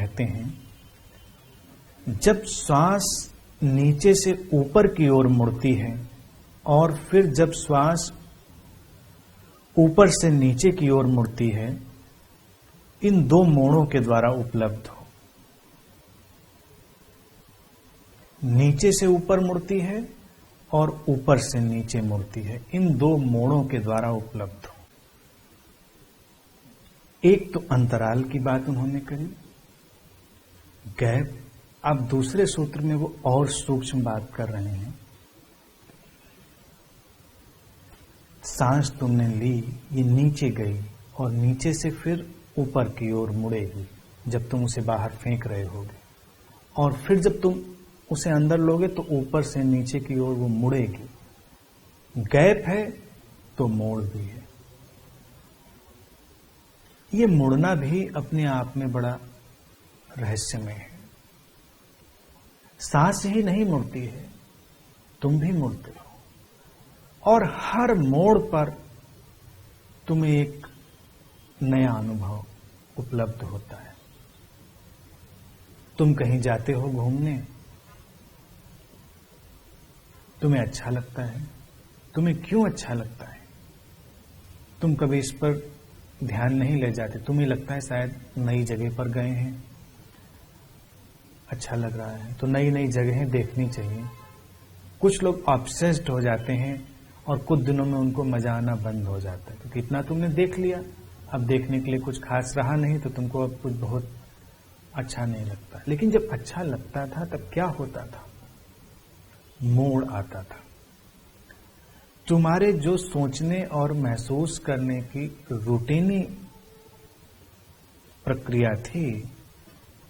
कहते हैं, जब श्वास नीचे से ऊपर की ओर मुड़ती है और फिर जब श्वास ऊपर से नीचे की ओर मुड़ती है, इन दो मोड़ों के द्वारा उपलब्ध हो। नीचे से ऊपर मुड़ती है और ऊपर से नीचे मुड़ती है, इन दो मोड़ों के द्वारा उपलब्ध हो। एक तो अंतराल की बात उन्होंने कही, गैप। अब दूसरे सूत्र में वो और सूक्ष्म बात कर रहे हैं। सांस तुमने ली, ये नीचे गई और नीचे से फिर ऊपर की ओर मुड़ेगी जब तुम उसे बाहर फेंक रहे होगे, और फिर जब तुम उसे अंदर लोगे तो ऊपर से नीचे की ओर वो मुड़ेगी। गैप है तो मोड़ भी है। ये मुड़ना भी अपने आप में बड़ा रहस्यमय है। सांस ही नहीं मुड़ती है, तुम भी मुड़ते हो, और हर मोड़ पर तुम्हें एक नया अनुभव उपलब्ध होता है। तुम कहीं जाते हो घूमने, तुम्हें अच्छा लगता है। तुम्हें क्यों अच्छा लगता है? तुम कभी इस पर ध्यान नहीं ले जाते। तुम्हें लगता है शायद नई जगह पर गए हैं, अच्छा लग रहा है, तो नई नई जगहें देखनी चाहिए। कुछ लोग ऑब्सेस्ड हो जाते हैं और कुछ दिनों में उनको मजा आना बंद हो जाता है, क्योंकि इतना तुमने देख लिया, अब देखने के लिए कुछ खास रहा नहीं, तो तुमको अब कुछ बहुत अच्छा नहीं लगता। लेकिन जब अच्छा लगता था तब क्या होता था? मोड़ आता था। तुम्हारे जो सोचने और महसूस करने की रूटीनी प्रक्रिया थी,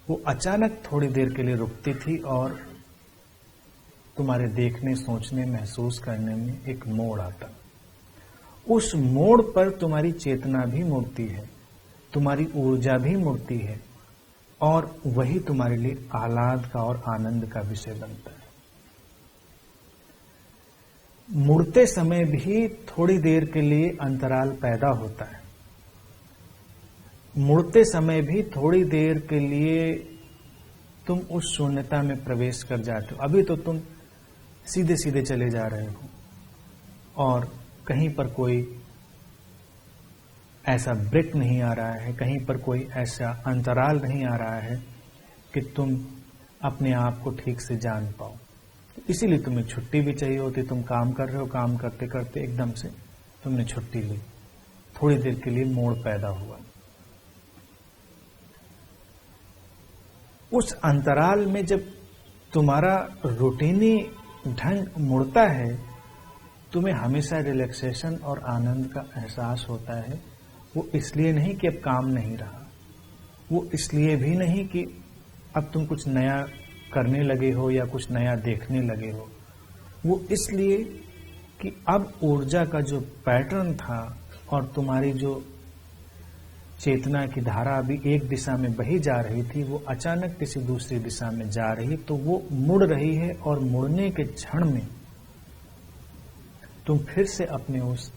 वो अचानक थोड़ी देर के लिए रुकती थी और तुम्हारे देखने, सोचने, महसूस करने में एक मोड़ आता। उस मोड़ पर तुम्हारी चेतना भी मुड़ती है, तुम्हारी ऊर्जा भी मुड़ती है, और वही तुम्हारे लिए आह्लाद का और आनंद का विषय बनता है। मुड़ते समय भी थोड़ी देर के लिए अंतराल पैदा होता है। मुड़ते समय भी थोड़ी देर के लिए तुम उस शून्यता में प्रवेश कर जाते हो। अभी तो तुम सीधे सीधे चले जा रहे हो और कहीं पर कोई ऐसा ब्रेक नहीं आ रहा है, कहीं पर कोई ऐसा अंतराल नहीं आ रहा है कि तुम अपने आप को ठीक से जान पाओ। इसीलिए तुम्हें छुट्टी भी चाहिए होती। तुम काम कर रहे हो, काम करते करते एकदम से तुमने छुट्टी ली, थोड़ी देर के लिए मोड़ पैदा हुआ। उस अंतराल में जब तुम्हारा रूटीनी ढंग मुड़ता है, तुम्हें हमेशा रिलैक्सेशन और आनंद का एहसास होता है। वो इसलिए नहीं कि अब काम नहीं रहा, वो इसलिए भी नहीं कि अब तुम कुछ नया करने लगे हो या कुछ नया देखने लगे हो, वो इसलिए कि अब ऊर्जा का जो पैटर्न था और तुम्हारी जो चेतना की धारा अभी एक दिशा में बही जा रही थी, वो अचानक किसी दूसरी दिशा में जा रही, तो वो मुड़ रही है, और मुड़ने के क्षण में तुम फिर से अपने उस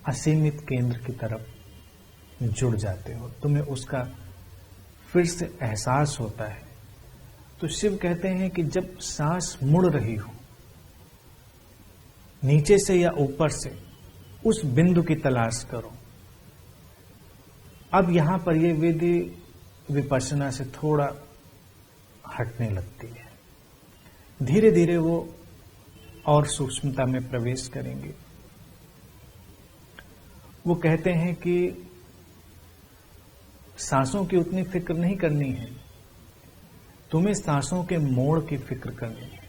असीमित केंद्र की तरफ जुड़ जाते हो। तुम्हें उसका फिर से एहसास होता है। तो शिव कहते हैं कि जब सांस मुड़ रही हो, नीचे से या ऊपर से, उस बिंदु की तलाश करो। अब यहां पर यह विधि विपश्यना से थोड़ा हटने लगती है। धीरे धीरे वो और सूक्ष्मता में प्रवेश करेंगे। वो कहते हैं कि सांसों की उतनी फिक्र नहीं करनी है, तुम्हें सांसों के मोड़ की फिक्र करनी है।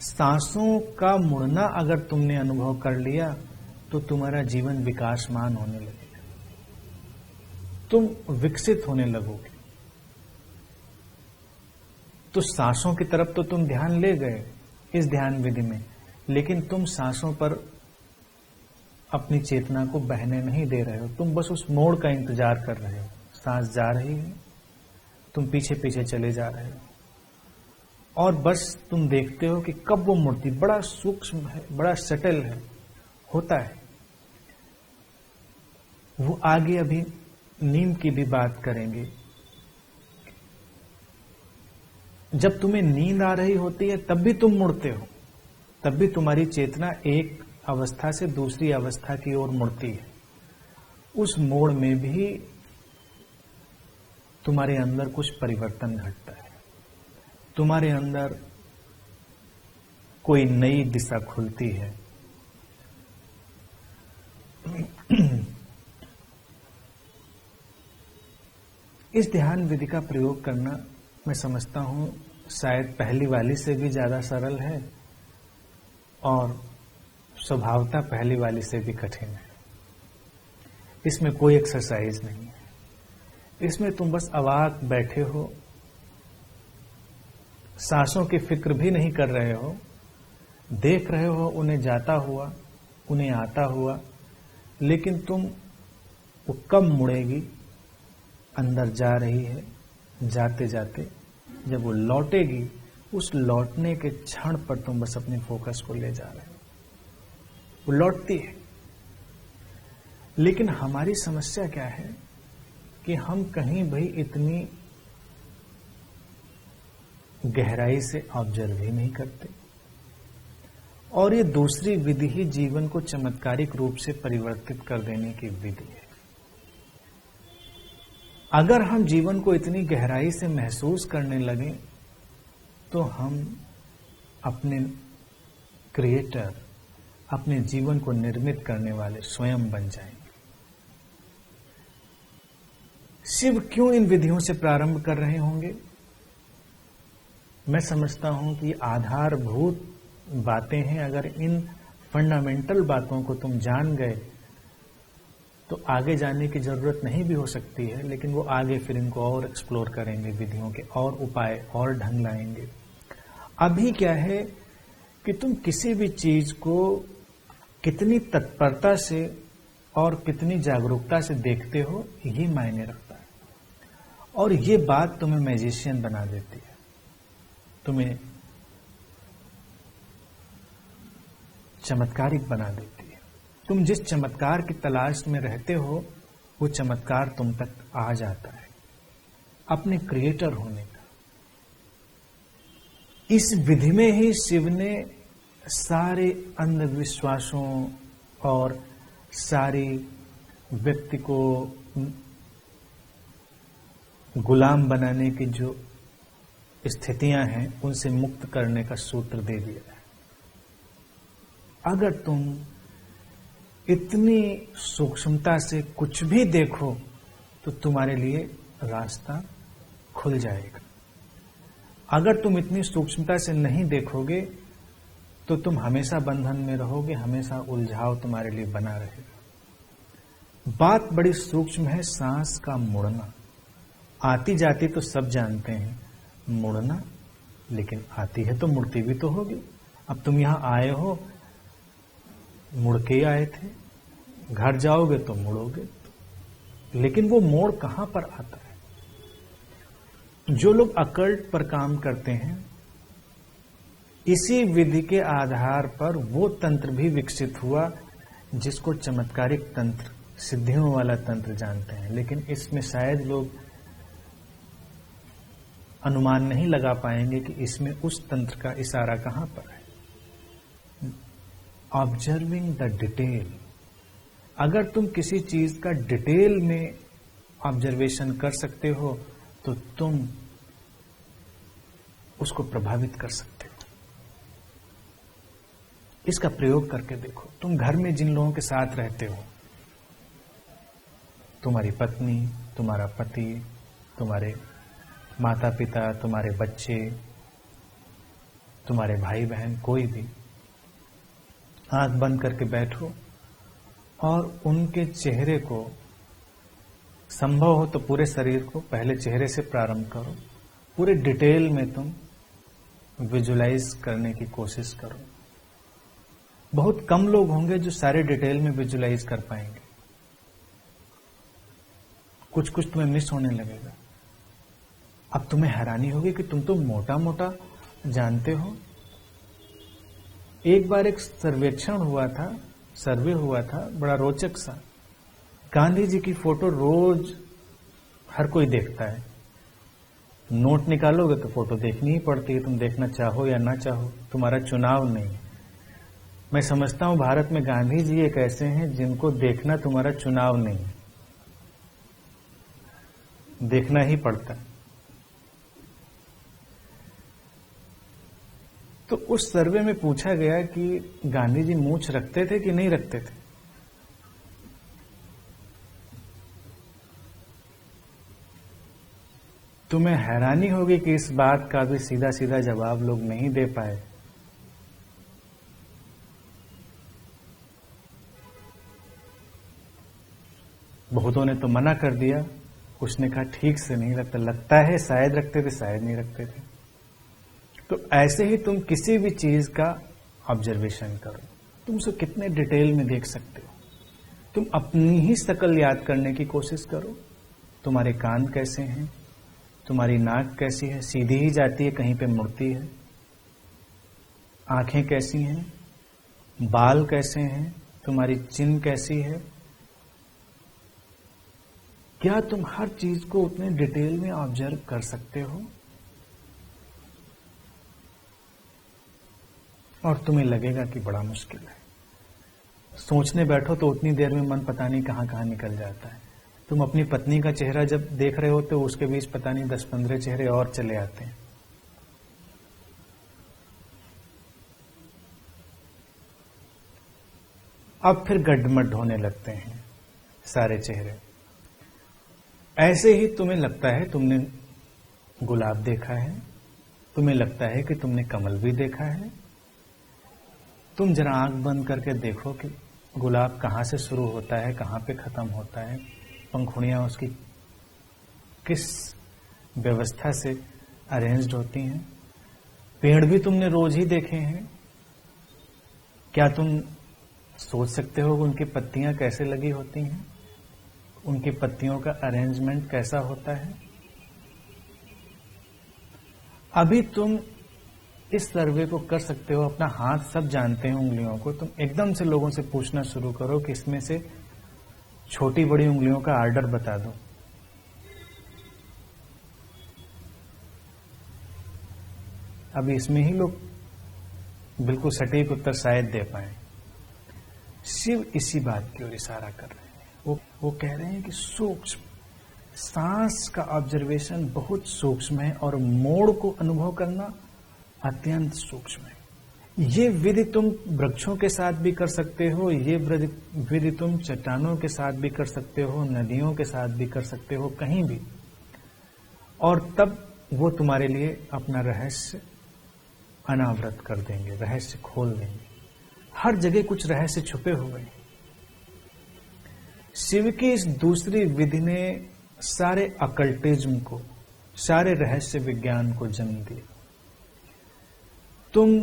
सांसों का मुड़ना अगर तुमने अनुभव कर लिया तो तुम्हारा जीवन विकासमान होने लगेगा, तुम विकसित होने लगोगे। तो सांसों की तरफ तो तुम ध्यान ले गए इस ध्यान विधि में, लेकिन तुम सांसों पर अपनी चेतना को बहने नहीं दे रहे हो। तुम बस उस मोड़ का इंतजार कर रहे हो। सांस जा रही है, तुम पीछे पीछे चले जा रहे हो, और बस तुम देखते हो कि कब वो मुड़ती। बड़ा सूक्ष्म है, बड़ा सटल है, होता है। वो आगे अभी नींद की भी बात करेंगे। जब तुम्हें नींद आ रही होती है तब भी तुम मुड़ते हो, तब भी तुम्हारी चेतना एक अवस्था से दूसरी अवस्था की ओर मुड़ती है। उस मोड़ में भी तुम्हारे अंदर कुछ परिवर्तन घटता है, तुम्हारे अंदर कोई नई दिशा खुलती है। इस ध्यान विधि का प्रयोग करना मैं समझता हूं शायद पहली वाली से भी ज्यादा सरल है और स्वभावतः पहली वाली से भी कठिन है। इसमें कोई एक्सरसाइज नहीं है, इसमें तुम बस अवाक बैठे हो, सांसों की फिक्र भी नहीं कर रहे हो, देख रहे हो उन्हें जाता हुआ, उन्हें आता हुआ, लेकिन तुम वो कब मुड़ेगी, अंदर जा रही है, जाते जाते जब वो लौटेगी, उस लौटने के क्षण पर तुम बस अपने फोकस को ले जा रहे हो। वो लौटती है। लेकिन हमारी समस्या क्या है कि हम कहीं भी इतनी गहराई से ऑब्जर्व ही नहीं करते, और ये दूसरी विधि ही जीवन को चमत्कारिक रूप से परिवर्तित कर देने की विधि है। अगर हम जीवन को इतनी गहराई से महसूस करने लगे तो हम अपने क्रिएटर, अपने जीवन को निर्मित करने वाले स्वयं बन जाएंगे। शिव क्यों इन विधियों से प्रारंभ कर रहे होंगे? मैं समझता हूं कि आधारभूत बातें हैं। अगर इन फंडामेंटल बातों को तुम जान गए तो आगे जाने की जरूरत नहीं भी हो सकती है, लेकिन वो आगे फिर इनको और एक्सप्लोर करेंगे, विधियों के और उपाय और ढंग लाएंगे। अभी क्या है कि तुम किसी भी चीज को कितनी तत्परता से और कितनी जागरूकता से देखते हो, ये मायने रखता है। और ये बात तुम्हें मैजिशियन बना देती है, तुम्हें चमत्कारिक बना देती है। तुम जिस चमत्कार की तलाश में रहते हो, वो चमत्कार तुम तक आ जाता है, अपने क्रिएटर होने का। इस विधि में ही शिव ने सारे अंधविश्वासों और सारी व्यक्ति को गुलाम बनाने की जो स्थितियां हैं, उनसे मुक्त करने का सूत्र दे दिया है। अगर तुम इतनी सूक्ष्मता से कुछ भी देखो तो तुम्हारे लिए रास्ता खुल जाएगा। अगर तुम इतनी सूक्ष्मता से नहीं देखोगे तो तुम हमेशा बंधन में रहोगे, हमेशा उलझाव तुम्हारे लिए बना रहेगा। बात बड़ी सूक्ष्म है, सांस का मुड़ना। आती जाती तो सब जानते हैं, मुड़ना, लेकिन आती है तो मुड़ती भी तो होगी। अब तुम यहां आए हो, मुड़ के ही आए थे, घर जाओगे तो मुड़ोगे, लेकिन वो मोड़ कहां पर आता है? जो लोग अकल्ट पर काम करते हैं, इसी विधि के आधार पर वो तंत्र भी विकसित हुआ जिसको चमत्कारिक तंत्र, सिद्धियों वाला तंत्र जानते हैं। लेकिन इसमें शायद लोग अनुमान नहीं लगा पाएंगे कि इसमें उस तंत्र का इशारा कहां पर है। Observing the detail. अगर तुम किसी चीज का डिटेल में ऑब्जर्वेशन कर सकते हो तो तुम उसको प्रभावित कर सकते हो। इसका प्रयोग करके देखो। तुम घर में जिन लोगों के साथ रहते हो, तुम्हारी पत्नी, तुम्हारा पति, तुम्हारे माता पिता, तुम्हारे बच्चे, तुम्हारे भाई बहन, कोई भी, आंख बंद करके बैठो और उनके चेहरे को, संभव हो तो पूरे शरीर को, पहले चेहरे से प्रारंभ करो, पूरे डिटेल में तुम विजुलाइज करने की कोशिश करो। बहुत कम लोग होंगे जो सारे डिटेल में विजुलाइज कर पाएंगे, कुछ कुछ तुम्हें मिस होने लगेगा। अब तुम्हें हैरानी होगी कि तुम तो मोटा मोटा जानते हो। एक बार एक सर्वे हुआ था, बड़ा रोचक सा। गांधी जी की फोटो रोज हर कोई देखता है। नोट निकालोगे तो फोटो देखनी ही पड़ती है, तुम देखना चाहो या ना चाहो, तुम्हारा चुनाव नहीं है। मैं समझता हूं भारत में गांधी जी एक ऐसे हैं जिनको देखना तुम्हारा चुनाव नहीं है, देखना ही पड़ता है। तो उस सर्वे में पूछा गया कि गांधी जी मूंछ रखते थे कि नहीं रखते थे। तुम्हें हैरानी होगी कि इस बात का भी सीधा सीधा जवाब लोग नहीं दे पाए। बहुतों ने तो मना कर दिया, कुछ ने कहा ठीक से नहीं लगता है शायद रखते थे, शायद नहीं रखते थे। तो ऐसे ही तुम किसी भी चीज का ऑब्जर्वेशन करो, तुम उसे कितने डिटेल में देख सकते हो। तुम अपनी ही शकल याद करने की कोशिश करो। तुम्हारे कान कैसे हैं, तुम्हारी नाक कैसी है, सीधी ही जाती है कहीं पे मुड़ती है, आंखें कैसी हैं, बाल कैसे हैं, तुम्हारी चिन कैसी है। क्या तुम हर चीज को उतने डिटेल में ऑब्जर्व कर सकते हो? और तुम्हें लगेगा कि बड़ा मुश्किल है। सोचने बैठो तो उतनी देर में मन पता नहीं कहां कहां निकल जाता है। तुम अपनी पत्नी का चेहरा जब देख रहे हो तो उसके बीच पता नहीं 10-15 चेहरे और चले आते हैं। अब फिर गड्ढमड्ढ होने लगते हैं सारे चेहरे। ऐसे ही तुम्हें लगता है तुमने गुलाब देखा है, तुम्हें लगता है कि तुमने कमल भी देखा है। तुम जरा आंख बंद करके देखो कि गुलाब कहां से शुरू होता है, कहां पे खत्म होता है, पंखुड़ियां उसकी किस व्यवस्था से अरेंज्ड होती हैं। पेड़ भी तुमने रोज ही देखे हैं, क्या तुम सोच सकते हो उनकी पत्तियां कैसे लगी होती हैं, उनकी पत्तियों का अरेंजमेंट कैसा होता है? अभी तुम इस सर्वे को कर सकते हो, अपना हाथ सब जानते हैं उंगलियों को। तुम एकदम से लोगों से पूछना शुरू करो कि इसमें से छोटी बड़ी उंगलियों का ऑर्डर बता दो। अभी इसमें ही लोग बिल्कुल सटीक उत्तर शायद दे पाए। शिव इसी बात की ओर इशारा कर रहे हैं। वो कह रहे हैं कि सूक्ष्म सांस का ऑब्जर्वेशन बहुत सूक्ष्म है और मोड़ को अनुभव करना अत्यंत सूक्ष्म है। ये विधि तुम वृक्षों के साथ भी कर सकते हो, ये विधि तुम चट्टानों के साथ भी कर सकते हो, नदियों के साथ भी कर सकते हो, कहीं भी। और तब वो तुम्हारे लिए अपना रहस्य अनावृत कर देंगे, रहस्य खोल देंगे। हर जगह कुछ रहस्य छुपे हुए हैं। शिव की इस दूसरी विधि ने सारे अकल्टिज्म को, सारे रहस्य विज्ञान को जन्म दिया। तुम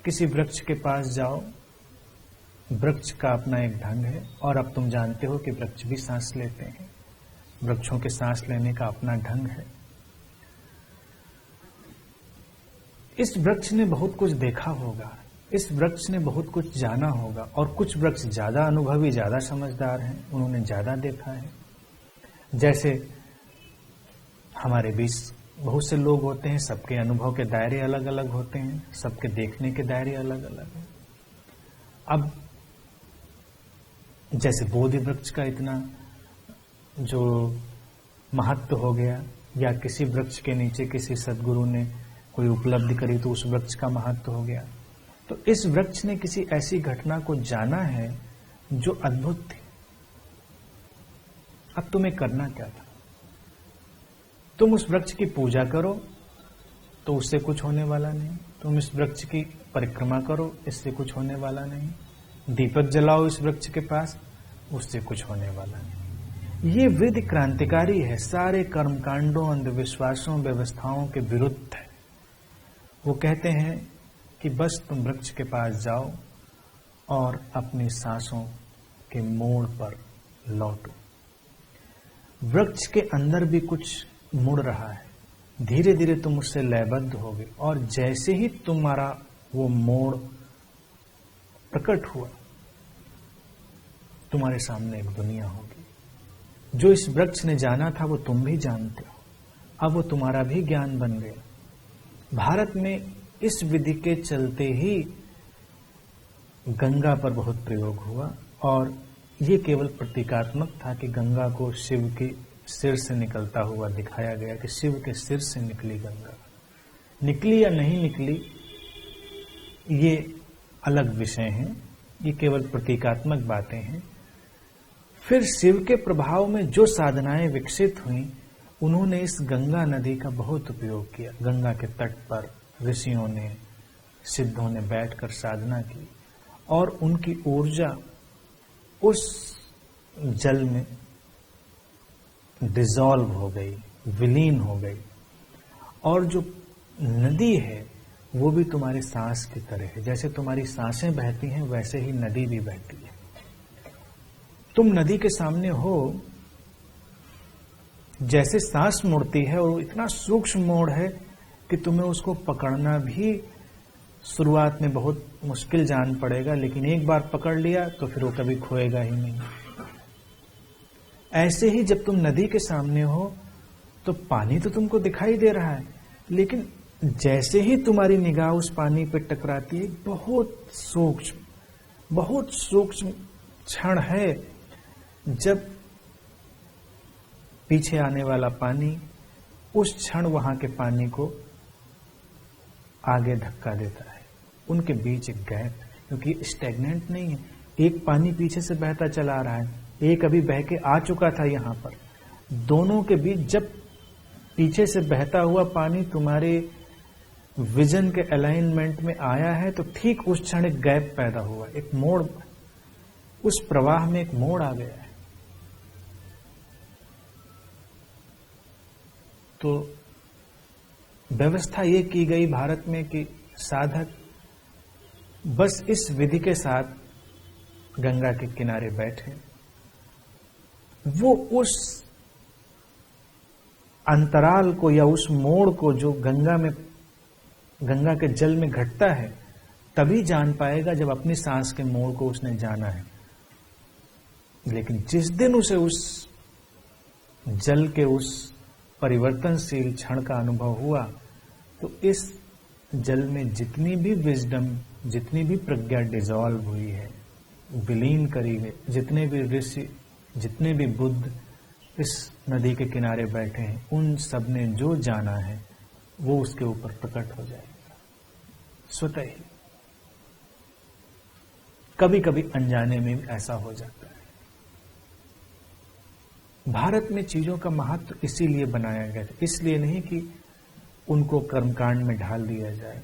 किसी वृक्ष के पास जाओ, वृक्ष का अपना एक ढंग है, और अब तुम जानते हो कि वृक्ष भी सांस लेते हैं, वृक्षों के सांस लेने का अपना ढंग है। इस वृक्ष ने बहुत कुछ देखा होगा, इस वृक्ष ने बहुत कुछ जाना होगा, और कुछ वृक्ष ज्यादा अनुभवी, ज्यादा समझदार हैं, उन्होंने ज्यादा देखा है। जैसे हमारे बीच बहुत से लोग होते हैं, सबके अनुभव के दायरे अलग अलग होते हैं, सबके देखने के दायरे अलग अलग हैं। अब जैसे बोधि वृक्ष का इतना जो महत्व हो गया, या किसी वृक्ष के नीचे किसी सद्गुरु ने कोई उपलब्धि करी तो उस वृक्ष का महत्व हो गया। तो इस वृक्ष ने किसी ऐसी घटना को जाना है जो अद्भुत थी। अब तुम्हें करना क्या था? तुम उस वृक्ष की पूजा करो तो उससे कुछ होने वाला नहीं, तुम इस वृक्ष की परिक्रमा करो, इससे कुछ होने वाला नहीं, दीपक जलाओ इस वृक्ष के पास, उससे कुछ होने वाला नहीं। ये विधि क्रांतिकारी है, सारे कर्मकांडों, अंधविश्वासों, व्यवस्थाओं के विरुद्ध है। वो कहते हैं कि बस तुम वृक्ष के पास जाओ और अपनी सांसों के मोड़ पर लौटो। वृक्ष के अंदर भी कुछ मुड़ रहा है, धीरे धीरे तुम उससे लयबद्ध होगे, और जैसे ही तुम्हारा वो मोड़ प्रकट हुआ, तुम्हारे सामने एक दुनिया होगी। जो इस वृक्ष ने जाना था वो तुम भी जानते हो, अब वो तुम्हारा भी ज्ञान बन गया। भारत में इस विधि के चलते ही गंगा पर बहुत प्रयोग हुआ, और ये केवल प्रतीकात्मक था कि गंगा को शिव के सिर से निकलता हुआ दिखाया गया कि शिव के सिर से निकली गंगा। निकली या नहीं निकली ये अलग विषय है, ये केवल प्रतीकात्मक बातें हैं। फिर शिव के प्रभाव में जो साधनाएं विकसित हुई, उन्होंने इस गंगा नदी का बहुत उपयोग किया। गंगा के तट पर ऋषियों ने, सिद्धों ने बैठकर साधना की, और उनकी ऊर्जा उस जल में डिसॉल्व हो गई, विलीन हो गई। और जो नदी है वो भी तुम्हारी सांस की तरह है। जैसे तुम्हारी सांसें बहती हैं वैसे ही नदी भी बहती है। तुम नदी के सामने हो, जैसे सांस मुड़ती है, और वो इतना सूक्ष्म मोड़ है कि तुम्हें उसको पकड़ना भी शुरुआत में बहुत मुश्किल जान पड़ेगा, लेकिन एक बार पकड़ लिया तो फिर वो कभी खोएगा ही नहीं। ऐसे ही जब तुम नदी के सामने हो तो पानी तो तुमको दिखाई दे रहा है, लेकिन जैसे ही तुम्हारी निगाह उस पानी पर टकराती है, बहुत सूक्ष्म क्षण है जब पीछे आने वाला पानी उस क्षण वहां के पानी को आगे धक्का देता है। उनके बीच एक गैप है, क्योंकि स्टैग्नेंट नहीं है। एक पानी पीछे से बहता चला आ रहा है, एक अभी बह के आ चुका था यहां पर। दोनों के बीच जब पीछे से बहता हुआ पानी तुम्हारे विजन के अलाइनमेंट में आया है, तो ठीक उस क्षण एक गैप पैदा हुआ, एक मोड़, उस प्रवाह में एक मोड़ आ गया है। तो व्यवस्था ये की गई भारत में कि साधक बस इस विधि के साथ गंगा के किनारे बैठे, वो उस अंतराल को या उस मोड़ को जो गंगा के जल में घटता है, तभी जान पाएगा जब अपनी सांस के मोड़ को उसने जाना है। लेकिन जिस दिन उसे उस जल के उस परिवर्तनशील क्षण का अनुभव हुआ, तो इस जल में जितनी भी विजडम, जितनी भी प्रज्ञा डिसॉल्व हुई है, विलीन करी गई, जितने भी ऋषि, जितने भी बुद्ध इस नदी के किनारे बैठे हैं, उन सब ने जो जाना है वो उसके ऊपर प्रकट हो जाएगा स्वतः ही। कभी कभी अनजाने में भी ऐसा हो जाता है। भारत में चीजों का महत्व इसीलिए बनाया गया था, इसलिए नहीं कि उनको कर्मकांड में ढाल दिया जाए,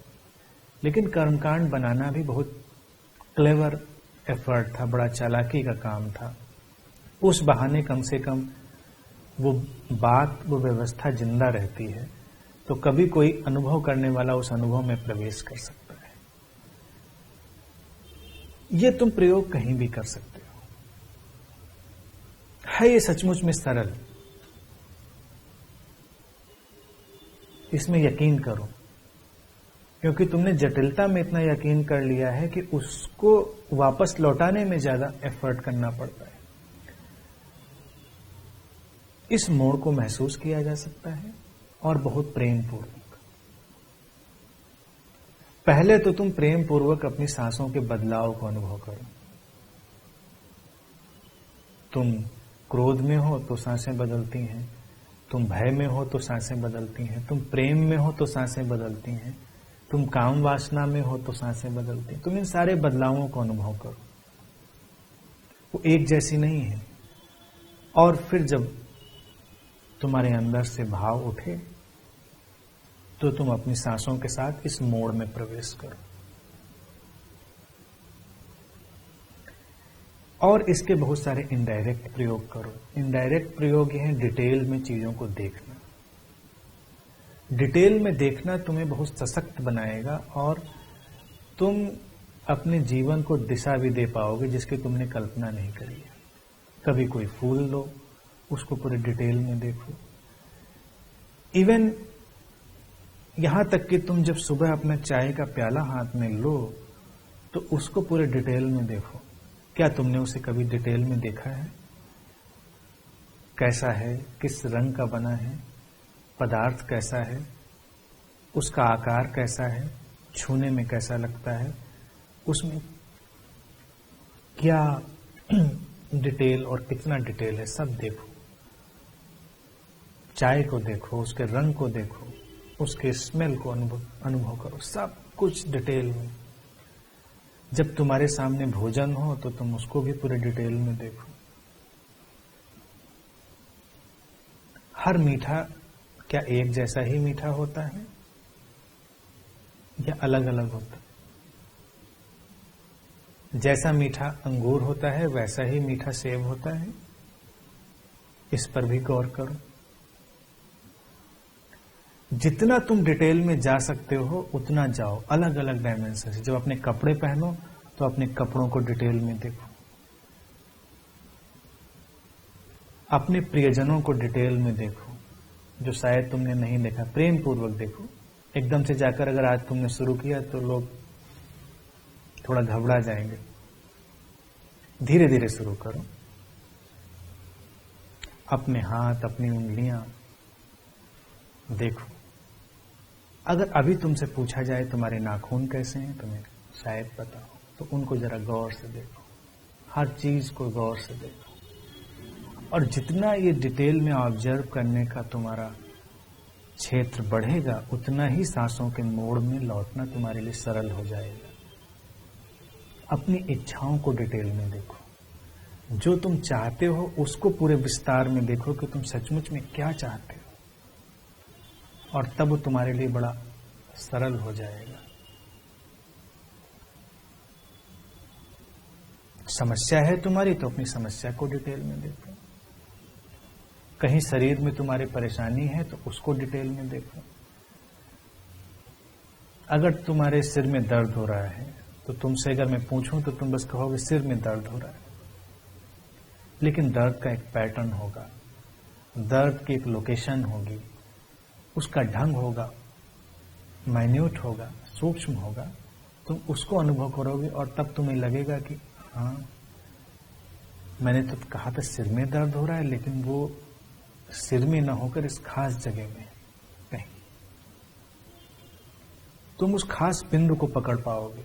लेकिन कर्मकांड बनाना भी बहुत क्लेवर एफर्ट था, बड़ा चालाकी का काम था। उस बहाने कम से कम वो बात, वो व्यवस्था जिंदा रहती है, तो कभी कोई अनुभव करने वाला उस अनुभव में प्रवेश कर सकता है। ये तुम प्रयोग कहीं भी कर सकते हो। है ये सचमुच में सरल, इसमें यकीन करो, क्योंकि तुमने जटिलता में इतना यकीन कर लिया है कि उसको वापस लौटाने में ज्यादा एफर्ट करना पड़ता है। इस मोड़ को महसूस किया जा सकता है, और बहुत प्रेम पूर्वक। पहले तो तुम प्रेम पूर्वक अपनी सांसों के बदलाव को अनुभव करो। तुम क्रोध में हो तो सांसें बदलती हैं, तुम भय में हो तो सांसें बदलती हैं, तुम प्रेम में हो तो सांसें बदलती हैं, तुम काम वासना में हो तो सांसें बदलती हैं। तुम इन सारे बदलावों को अनुभव करो, वो एक जैसी नहीं है। और फिर जब तुम्हारे अंदर से भाव उठे, तो तुम अपनी सांसों के साथ इस मोड़ में प्रवेश करो। और इसके बहुत सारे इनडायरेक्ट प्रयोग करो। इनडायरेक्ट प्रयोग यह है डिटेल में चीजों को देखना। डिटेल में देखना तुम्हें बहुत सशक्त बनाएगा, और तुम अपने जीवन को दिशा भी दे पाओगे जिसकी तुमने कल्पना नहीं करी है। कभी कोई फूल लो, उसको पूरे डिटेल में देखो। इवन यहां तक कि तुम जब सुबह अपना चाय का प्याला हाथ में लो, तो उसको पूरे डिटेल में देखो। क्या तुमने उसे कभी डिटेल में देखा है? कैसा है, किस रंग का बना है, पदार्थ कैसा है, उसका आकार कैसा है, छूने में कैसा लगता है, उसमें क्या डिटेल और कितना डिटेल है, सब देखो। चाय को देखो, उसके रंग को देखो, उसके स्मेल को अनुभव करो, सब कुछ डिटेल में। जब तुम्हारे सामने भोजन हो तो तुम उसको भी पूरे डिटेल में देखो। हर मीठा क्या एक जैसा ही मीठा होता है या अलग अलग होता है? जैसा मीठा अंगूर होता है वैसा ही मीठा सेब होता है? इस पर भी गौर करो। जितना तुम डिटेल में जा सकते हो उतना जाओ, अलग अलग डायमेंशन से। जब अपने कपड़े पहनो तो अपने कपड़ों को डिटेल में देखो, अपने प्रियजनों को डिटेल में देखो, जो शायद तुमने नहीं देखा, प्रेम पूर्वक देखो। एकदम से जाकर अगर आज तुमने शुरू किया तो लोग थोड़ा घबरा जाएंगे। धीरे धीरे शुरू करो। अपने हाथ, अपनी उंगलियां देखो। अगर अभी तुमसे पूछा जाए तुम्हारे नाखून कैसे हैं, तुम्हें शायद पता हो, तो उनको जरा गौर से देखो, हर चीज को गौर से देखो। और जितना ये डिटेल में ऑब्जर्व करने का तुम्हारा क्षेत्र बढ़ेगा, उतना ही सांसों के मोड़ में लौटना तुम्हारे लिए सरल हो जाएगा। अपनी इच्छाओं को डिटेल में देखो, जो तुम चाहते हो उसको पूरे विस्तार में देखो कि तुम सचमुच में क्या चाहते हो, और तब वो तुम्हारे लिए बड़ा सरल हो जाएगा। समस्या है तुम्हारी तो अपनी समस्या को डिटेल में देखो। कहीं शरीर में तुम्हारी परेशानी है तो उसको डिटेल में देखो। अगर तुम्हारे सिर में दर्द हो रहा है तो तुमसे अगर मैं पूछूं तो तुम बस कहोगे सिर में दर्द हो रहा है, लेकिन दर्द का एक पैटर्न होगा, दर्द की एक लोकेशन होगी, उसका ढंग होगा, माइन्यूट होगा, सूक्ष्म होगा। तुम उसको अनुभव करोगे और तब तुम्हें लगेगा कि हाँ, मैंने तो कहा था सिर में दर्द हो रहा है, लेकिन वो सिर में ना होकर इस खास जगह में कहीं। तुम उस खास बिंदु को पकड़ पाओगे,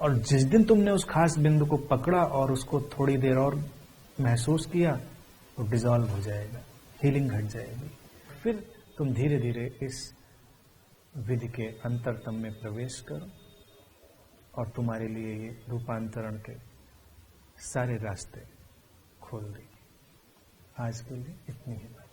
और जिस दिन तुमने उस खास बिंदु को पकड़ा और उसको थोड़ी देर और महसूस किया, वो डिसॉल्व हो जाएगा, हीलिंग घट जाएगी। फिर तुम धीरे धीरे इस विधि के अंतरतम में प्रवेश करो, और तुम्हारे लिए ये रूपांतरण के सारे रास्ते खोल देगी। आज के लिए इतनी ही बात।